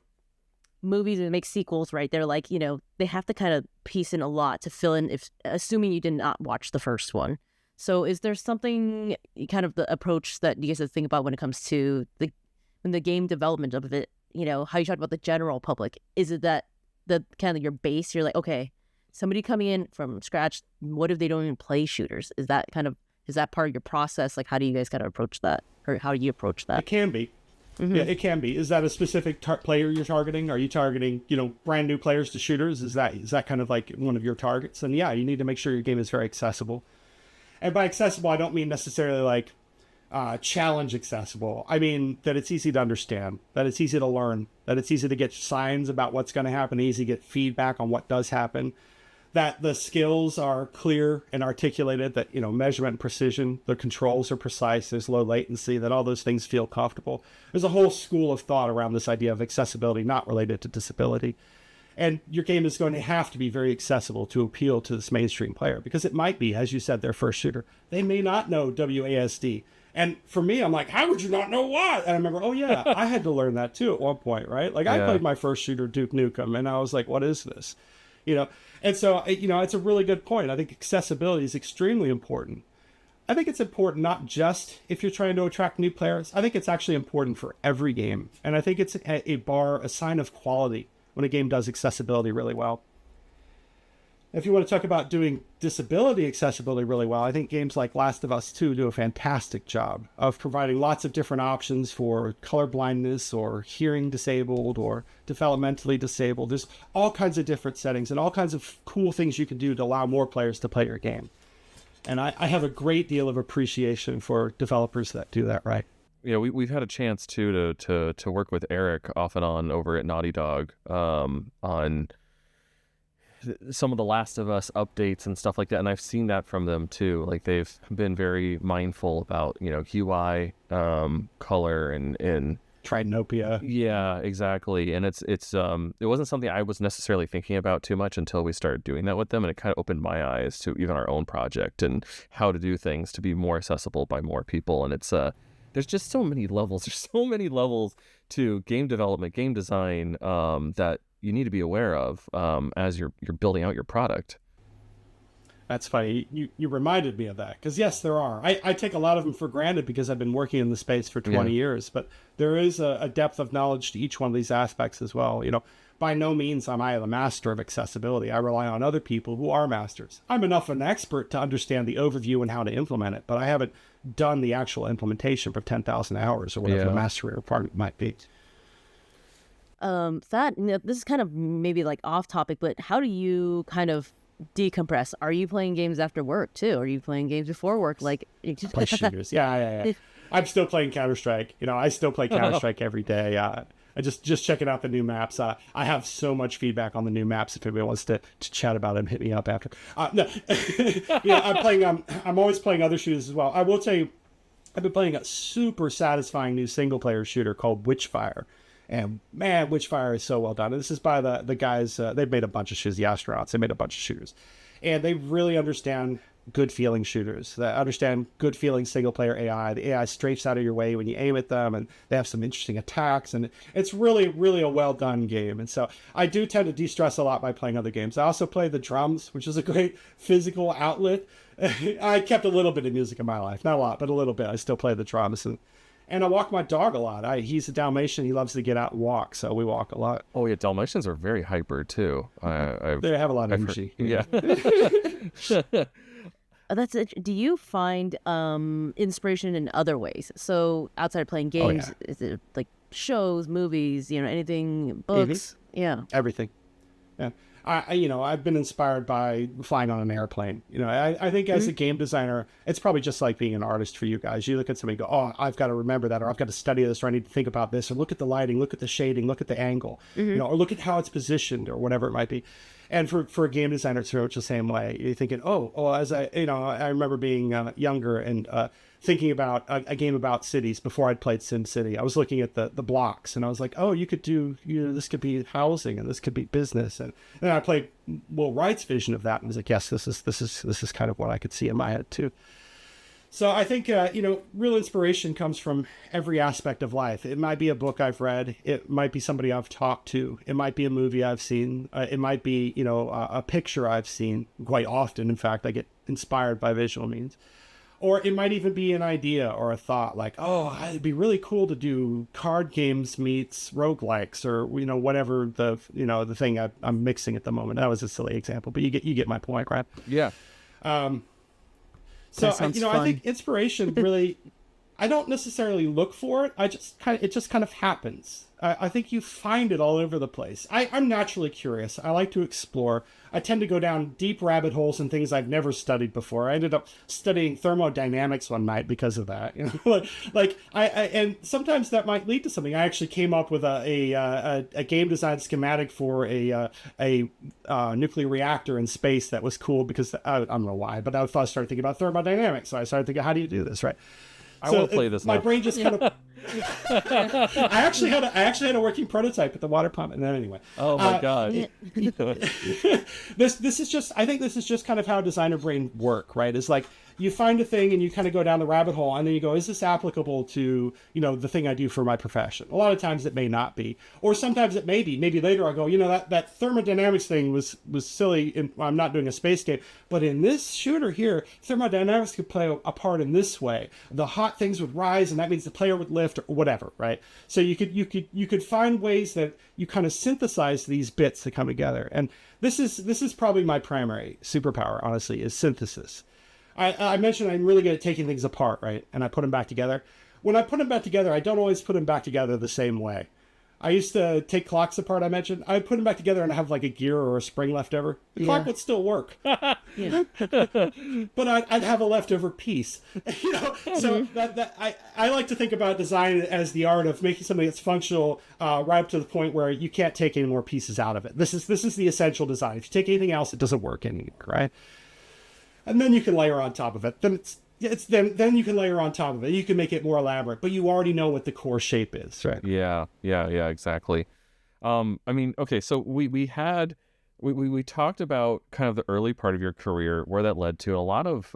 movies and make sequels, right? They're like, you know, they have to kind of piece in a lot to fill in, if assuming you did not watch the first one. So, is there something kind of the approach that you guys have to think about when it comes to the game development of it? You know, how you talk about the general public. Is it that the kind of your base, you're like, okay, somebody coming in from scratch, what if they don't even play shooters? Is that part of your process? Like, how do you guys kind of approach that, or how do you approach that? It can be. Mm-hmm. Yeah, it can be. Is that a specific player you're targeting? Are you targeting, you know, brand new players to shooters? Is that kind of like one of your targets? And yeah, you need to make sure your game is very accessible. And by accessible, I don't mean necessarily like challenge accessible. I mean that it's easy to understand, that it's easy to learn, that it's easy to get signs about what's going to happen, easy to get feedback on what does happen, that the skills are clear and articulated, that, you know, measurement and precision, the controls are precise, there's low latency, that all those things feel comfortable. There's a whole school of thought around this idea of accessibility not related to disability. And your game is going to have to be very accessible to appeal to this mainstream player, because it might be, as you said, their first shooter. They may not know WASD. And for me, I'm like, how would you not know what? And I remember, oh yeah, I had to learn that too at one point, right? Like I played my first shooter, Duke Nukem, and I was like, what is this? And so, it's a really good point. I think accessibility is extremely important. I think it's important not just if you're trying to attract new players. I think it's actually important for every game. And I think it's a sign of quality when a game does accessibility really well. If you want to talk about doing disability accessibility really well, I think games like Last of Us 2 do a fantastic job of providing lots of different options for color blindness or hearing disabled or developmentally disabled. There's all kinds of different settings and all kinds of cool things you can do to allow more players to play your game. And I have a great deal of appreciation for developers that do that right. Yeah, we've had a chance too to work with Eric off and on over at Naughty Dog on some of the Last of Us updates and stuff like that, and I've seen that from them too. Like they've been very mindful about UI, color, and Trinopia. Yeah, exactly. And it wasn't something I was necessarily thinking about too much until we started doing that with them, and it kind of opened my eyes to even our own project and how to do things to be more accessible by more people. And it's there's just so many levels. There's so many levels to game development, game design that you need to be aware of as you're building out your product. That's funny. You reminded me of that because yes, there are. I take a lot of them for granted because I've been working in the space for 20 years, but there is a depth of knowledge to each one of these aspects as well. By no means am I the master of accessibility. I rely on other people who are masters. I'm enough of an expert to understand the overview and how to implement it, but I haven't done the actual implementation for 10,000 hours or whatever the mastery requirement might be. Thad, this is kind of maybe like off topic, but how do you kind of decompress? Are you playing games after work too? Are you playing games before work? Like play shooters. Yeah. I'm still playing Counter-Strike. I still play Counter-Strike every day. I just checking out the new maps. I have so much feedback on the new maps. If anybody wants to chat about them, hit me up after. No, I'm playing. I'm always playing other shooters as well. I will tell you, I've been playing a super satisfying new single-player shooter called Witchfire. And man, Witchfire is so well done. And this is by the guys, they've made a bunch of shooters, the astronauts, they made a bunch of shooters. And they really understand good feeling shooters. They understand good feeling single player AI. The AI strafes out of your way when you aim at them, and they have some interesting attacks. And it's really, really a well done game. And so I do tend to de-stress a lot by playing other games. I also play the drums, which is a great physical outlet. I kept a little bit of music in my life, not a lot, but a little bit. I still play the drums. And I walk my dog a lot. He's a Dalmatian. He loves to get out and walk, so we walk a lot. Oh, yeah, Dalmatians are very hyper, too. They have a lot of energy. Yeah. That's it. Do you find inspiration in other ways? So outside of playing games, is it like shows, movies, anything, books? Mm-hmm. Yeah. Everything. Yeah. I've been inspired by flying on an airplane. I think as a game designer, it's probably just like being an artist for you guys. You look at somebody and go, oh, I've got to remember that, or I've got to study this, or I need to think about this, or look at the lighting, look at the shading, look at the angle, or look at how it's positioned, or whatever it might be. And for a game designer, it's very much the same way. You're thinking, as I remember being younger and thinking about a game about cities before I'd played SimCity. I was looking at the blocks and I was like, oh, you could do, this could be housing and this could be business. And then I played Will Wright's vision of that and was like, yes, this is kind of what I could see in my head too. So I think, real inspiration comes from every aspect of life. It might be a book I've read. It might be somebody I've talked to. It might be a movie I've seen. It might be, a picture I've seen quite often. In fact, I get inspired by visual means. Or it might even be an idea or a thought like, oh, it'd be really cool to do card games meets roguelikes or, whatever the thing I'm mixing at the moment. That was a silly example, but you get my point, right? Yeah. So, I think inspiration really, I don't necessarily look for it. It just kind of happens. I think you find it all over the place. I'm naturally curious. I like to explore. I tend to go down deep rabbit holes and things I've never studied before. I ended up studying thermodynamics one night because of that. And sometimes that might lead to something. I actually came up with a game design schematic for a nuclear reactor in space that was cool because I don't know why, but I started thinking about thermodynamics. So I started thinking, how do you do this, right? I want to play this. My brain just kind of. I actually had a working prototype at the water pump, and then anyway. Oh my god! This is just. I think this is just kind of how designer brain work, right? It's like you find a thing and you kind of go down the rabbit hole, and then you go, is this applicable to, the thing I do for my profession? A lot of times it may not be, or sometimes it may be. Maybe later I'll go, that thermodynamics thing was silly, and I'm not doing a space game, but in this shooter here, thermodynamics could play a part in this way. The hot things would rise, and that means the player would lift, or whatever, right? So you could find ways that you kind of synthesize these bits to come together, and this is probably my primary superpower, honestly, is synthesis. I mentioned I'm really good at taking things apart, right? And I put them back together. When I put them back together, I don't always put them back together the same way. I used to take clocks apart, I mentioned. I would put them back together and have like a gear or a spring left over. The clock would still work. But I'd have a leftover piece. So I like to think about design as the art of making something that's functional right up to the point where you can't take any more pieces out of it. This is the essential design. If you take anything else, it doesn't work anymore, right? And then you can layer on top of it. Then you can layer on top of it. You can make it more elaborate, but you already know what the core shape is, right? Yeah, exactly. Okay, so we talked about kind of the early part of your career, where that led to a lot of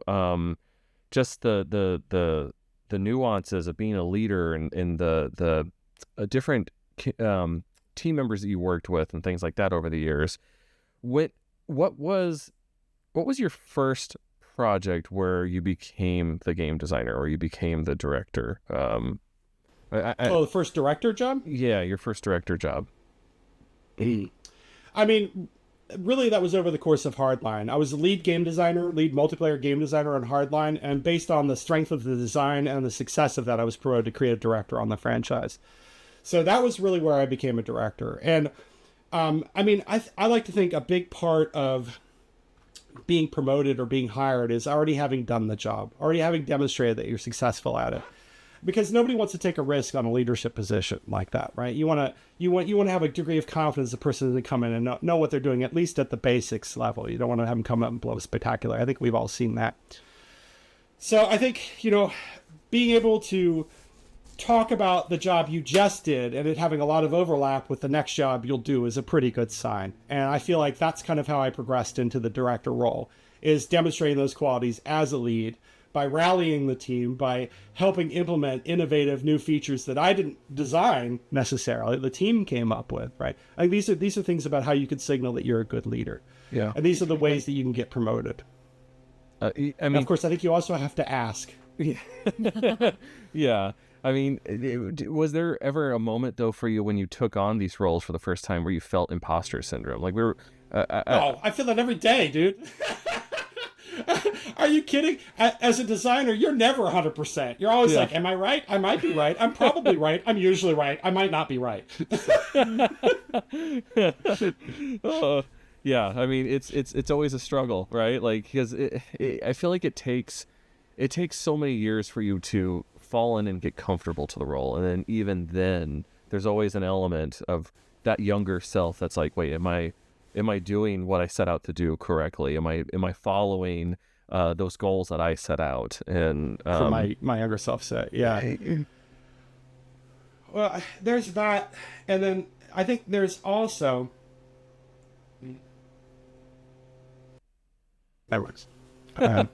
just the nuances of being a leader and the different team members that you worked with and things like that over the years. What was your first project where you became the game designer or you became the director? The first director job? Yeah, your first director job. I mean, really, that was over the course of Hardline. I was the lead multiplayer game designer on Hardline, and based on the strength of the design and the success of that, I was promoted to creative director on the franchise. So that was really where I became a director. And I like to think a big part of being promoted or being hired is already having done the job, already having demonstrated that you're successful at it, because nobody wants to take a risk on a leadership position like that, right? You want to have a degree of confidence the person to come in and know what they're doing, at least at the basics level. You don't want to have them come up and blow spectacular. I think we've all seen that. So I think, being able to talk about the job you just did and it having a lot of overlap with the next job you'll do is a pretty good sign. And I feel like that's kind of how I progressed into the director role, is demonstrating those qualities as a lead by rallying the team, by helping implement innovative new features that I didn't design necessarily, the team came up with, right? Like these are things about how you can signal that you're a good leader. Yeah. And these are the ways that you can get promoted. And of course, I think you also have to ask. Yeah. I mean, was there ever a moment, though, for you when you took on these roles for the first time where you felt imposter syndrome? Like I feel that every day, dude. Are you kidding? As a designer, you're never 100%. You're always like, am I right? I might be right. I'm probably right. I'm usually right. I might not be right. Yeah, I mean, it's always a struggle, right? Like, because I feel like it takes so many years for you to fall in and get comfortable to the role, and then even then there's always an element of that younger self that's like, wait, am I doing what I set out to do correctly? Am I following those goals that I set out? And for my younger self set, yeah. Well, there's that, and then I think there's also that works. A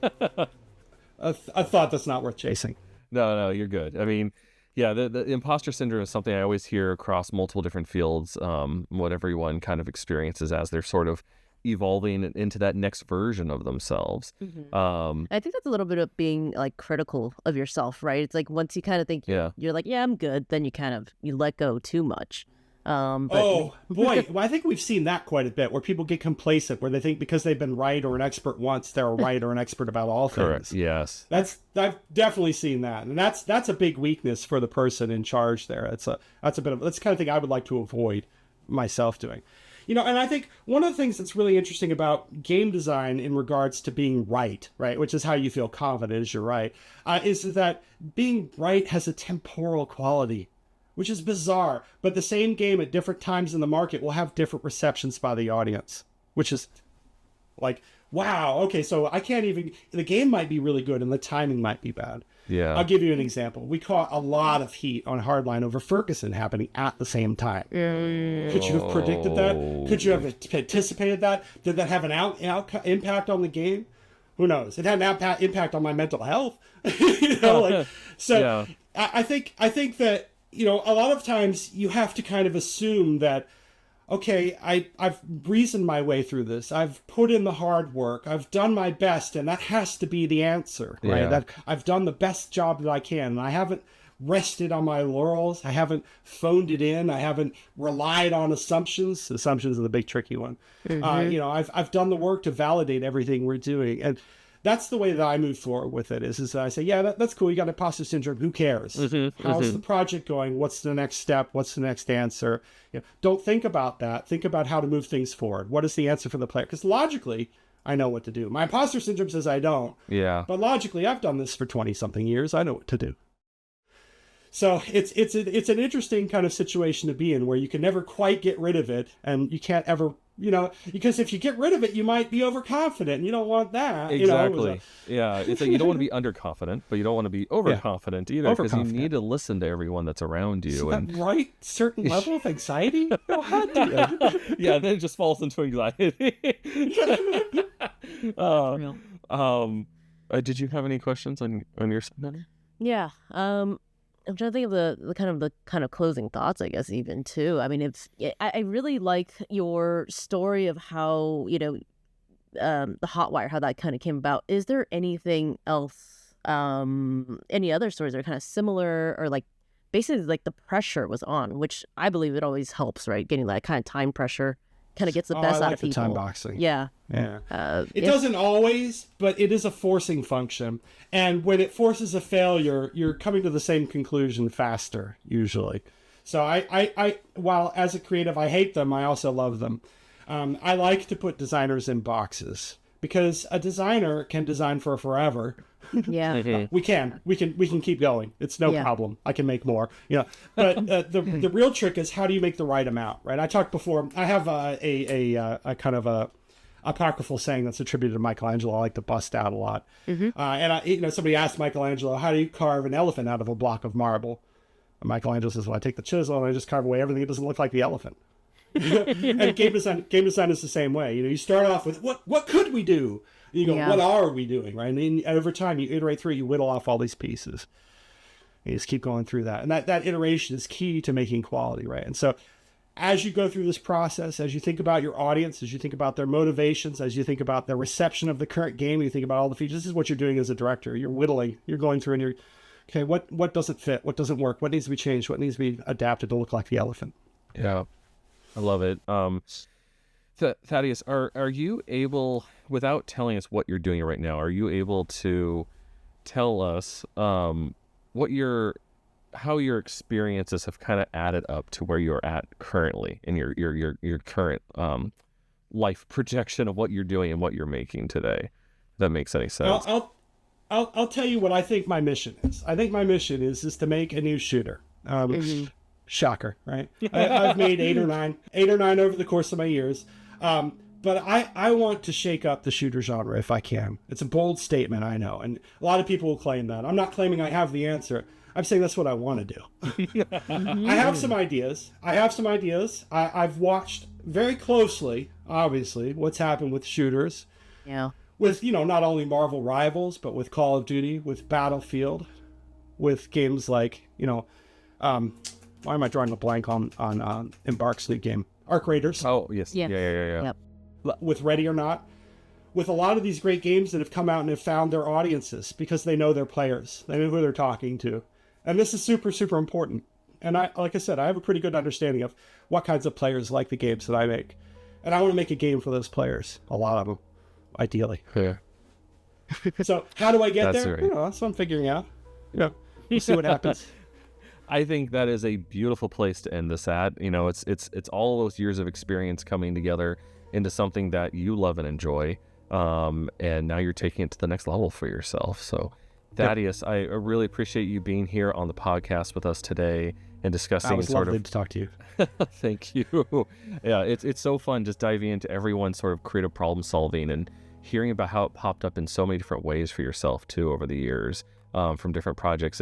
thought that's not worth chasing. No, you're good. I mean, yeah, the imposter syndrome is something I always hear across multiple different fields, what everyone kind of experiences as they're sort of evolving into that next version of themselves. Mm-hmm. I think that's a little bit of being like critical of yourself, right? It's like once you kind of think you're like, yeah, I'm good, then you let go too much. Boy, well, I think we've seen that quite a bit, where people get complacent, where they think because they've been right or an expert once, they're a right or an expert about all things. Correct. Yes. I've definitely seen that, and that's a big weakness for the person in charge there. That's the kind of thing I would like to avoid myself doing. And I think one of the things that's really interesting about game design in regards to being right, which is how you feel confident as you're right, is that being right has a temporal quality, which is bizarre. But the same game at different times in the market will have different receptions by the audience, which is like, wow, okay, so the game might be really good and the timing might be bad. Yeah. I'll give you an example. We caught a lot of heat on Hardline over Ferguson happening at the same time. Could you have predicted that? Could you have anticipated that? Did that have an impact on the game? Who knows? It had an impact on my mental health. You know, like, so Yeah. I think that, you know, a lot of times you have to kind of assume that, okay, I've reasoned my way through this. I've put in the hard work. I've done my best, and that has to be the answer, right? Yeah. That I've done the best job that I can, and I haven't rested on my laurels. I haven't phoned it in. I haven't relied on assumptions. Assumptions are the big tricky one. You know, I've done the work to validate everything we're doing, and that's the way that I move forward with it. Is that I say, yeah, that's cool. You got imposter syndrome. Who cares? How's the project going? What's the next step? What's the next answer? You know, don't think about that. Think about how to move things forward. What is the answer for the player? Because logically, I know what to do. My imposter syndrome says I don't. Yeah. But logically, I've done this for 20-something years. I know what to do. So it's an interesting kind of situation to be in, where you can never quite get rid of it, and you can't ever, you know, because if you get rid of it, you might be overconfident, and you don't want that. Exactly. You know? Yeah. It's like you don't want to be underconfident, but you don't want to be overconfident either, because you need to listen to everyone that's around you. Is that right? Certain level of anxiety? No, how do you? Yeah, then it just falls into anxiety. Did you have any questions on your side? Yeah. I'm trying to think of the kind of closing thoughts, I guess, even too. I mean, I really like your story of how, you know, the Hotwire, how that kind of came about. Is there anything else, any other stories that are kind of similar, or like basically like the pressure was on, which I believe it always helps, right? Getting that kind of time pressure kind of gets the best out of people. Time boxing. Yeah. It doesn't always, but it is a forcing function. And when it forces a failure, you're coming to the same conclusion faster, usually. So I while as a creative, I hate them, I also love them. I like to put designers in boxes, because a designer can design for forever. Yeah. We can keep going. It's no problem. I can make more, you know. But the real trick is, how do you make the right amount, right? I talked before. I have a kind of a apocryphal saying that's attributed to Michelangelo. I like to bust out a lot. And somebody asked Michelangelo, how do you carve an elephant out of a block of marble? And Michelangelo says, well, I take the chisel and I just carve away everything that doesn't look like the elephant. And game design is the same way. You know, you start off with what could we do? You go, what are we doing, right? And then over time, you iterate through, you whittle off all these pieces. You just keep going through that. And that iteration is key to making quality, right? And so as you go through this process, as you think about your audience, as you think about their motivations, as you think about their reception of the current game, you think about all the features, this is what you're doing as a director. You're whittling, you're going through and you're, okay, what doesn't fit? What doesn't work? What needs to be changed? What needs to be adapted to look like the elephant? Yeah, I love it. Thaddeus, are you able, without telling us what you're doing right now, are you able to tell us how your experiences have kind of added up to where you're at currently in your current life projection of what you're doing and what you're making today? If that makes any sense. I'll tell you what I think my mission is. I think my mission is to make a new shooter. Shocker, right? I've made eight or nine over the course of my years. But I want to shake up the shooter genre if I can. It's a bold statement, I know. And a lot of people will claim that. I'm not claiming I have the answer. I'm saying that's what I want to do. I have some ideas. I've watched very closely, obviously, what's happened with shooters. Yeah. With, not only Marvel Rivals, but with Call of Duty, with Battlefield, with games like, why am I drawing a blank on Embark's new game? Arc Raiders. Oh, yes. Yeah. Yeah. Yep. With Ready or Not. With a lot of these great games that have come out and have found their audiences because they know their players. They know who they're talking to. And this is super, super important. And like I said, I have a pretty good understanding of what kinds of players like the games that I make. And I want to make a game for those players. A lot of them, ideally. Yeah. So how do I get That's there? right. That's what I'm figuring out. We'll see what happens. I think that is a beautiful place to end this at. It's all those years of experience coming together into something that you love and enjoy. And now you're taking it to the next level for yourself. So Thaddeus, I really appreciate you being here on the podcast with us today and discussing. It was lovely to talk to you. Thank you. Yeah, it's so fun just diving into everyone's sort of creative problem solving and hearing about how it popped up in so many different ways for yourself too over the years, from different projects.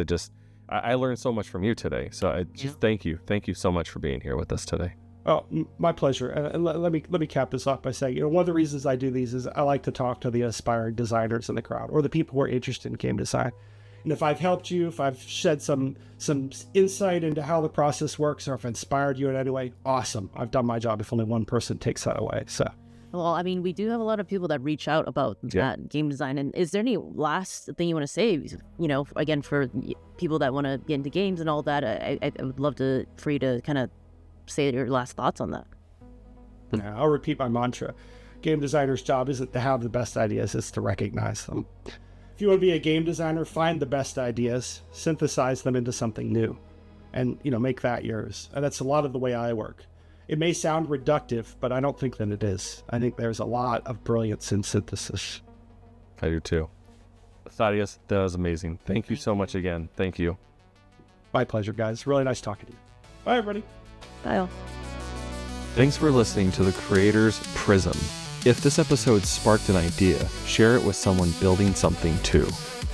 I learned so much from you today. So thank you so much for being here with us today. Oh, my pleasure. And let me cap this off by saying, one of the reasons I do these is I like to talk to the aspiring designers in the crowd, or the people who are interested in game design. And if I've helped you, if I've shed some insight into how the process works, or if I've inspired you in any way, awesome. I've done my job if only one person takes that away. So, Well, I mean, we do have a lot of people that reach out about that game design. And is there any last thing you want to say? Again, for people that want to get into games and all that, I would love for you to kind of say your last thoughts on that. Yeah, I'll repeat my mantra. Game designer's job isn't to have the best ideas, it's to recognize them. If you want to be a game designer, find the best ideas, synthesize them into something new, and make that yours. And that's a lot of the way I work. It may sound reductive, but I don't think that it is. I think there's a lot of brilliance in synthesis. I do too. Thaddeus, that was amazing. Thank you so much again. Thank you. My pleasure, guys. Really nice talking to you. Bye, everybody. Bye all. Thanks for listening to the creators Prism. If this episode sparked an idea, share it with someone building something too.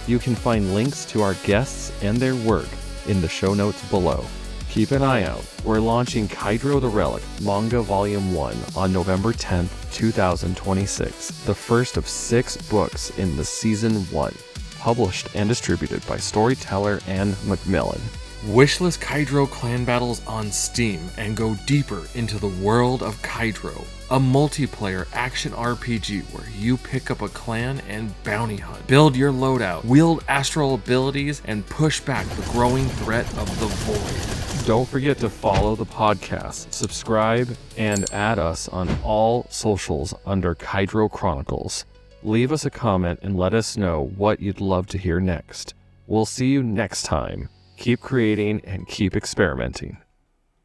You can find links to our guests and their work in the show notes below. Keep an eye out. We're launching Kaidro the Relic Manga Volume 1 on November 10th, 2026, the first of 6 books in the Season 1, published and distributed by Storyteller and Macmillan. Wishlist Kaidro clan battles on Steam and go deeper into the world of Kaidro, a multiplayer action RPG where you pick up a clan and bounty hunt, build your loadout, wield astral abilities, and push back the growing threat of the Void. Don't forget to follow the podcast, subscribe, and add us on all socials under Kaidro Chronicles. Leave us a comment and let us know what you'd love to hear next. We'll see you next time. Keep creating and keep experimenting.